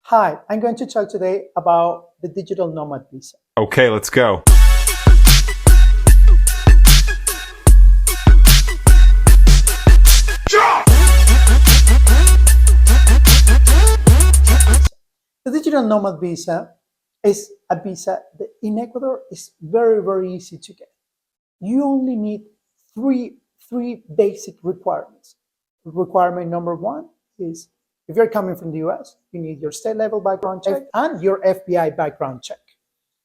Hi, I'm going to talk today about the Digital Nomad Visa. Okay, let's go. The Digital Nomad Visa is a visa that in Ecuador is very easy to get. You only need three basic requirements. Requirement number one is if you're coming from the US, you need your state level background check and your FBI background check.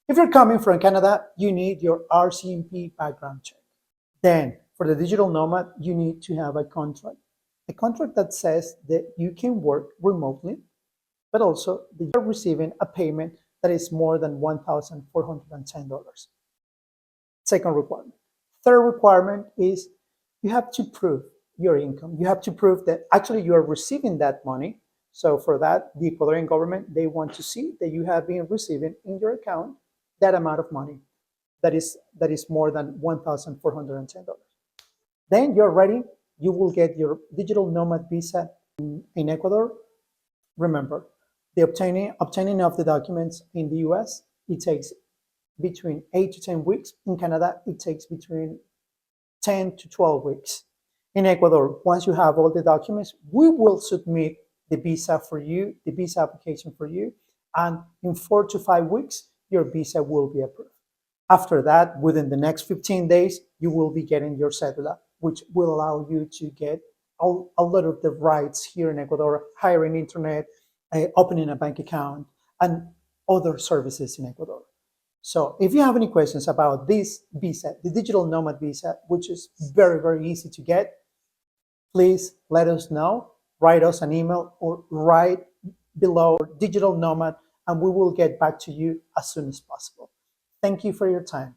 If you're coming from Canada, you need your RCMP background check. Then for the digital nomad, you need to have a contract that says that you can work remotely, but also that you're receiving a payment that is more than $1,410. Second requirement. Third requirement is you have to prove your income. You have to prove that actually you are receiving that money. So for that, the Ecuadorian government, they want to see that you have been receiving in your account that amount of money that is more than $1,410. Then you're ready. You will get your digital nomad visa in Ecuador. Remember, the obtaining of the documents in the US, it takes between 8 to 10 weeks. In Canada, it takes between 10 to 12 weeks. In Ecuador, once you have all the documents, we will submit the visa for you, the visa application for you, and in 4 to 5 weeks, your visa will be approved. After that, within the next 15 days, you will be getting your Cédula, which will allow you to get a lot of the rights here in Ecuador, hiring internet, opening a bank account, and other services in Ecuador. So if you have any questions about this visa, the digital nomad visa, which is very easy to get, please let us know. Write us an email or write below digital nomad, and we will get back to you as soon as possible. Thank you for your time.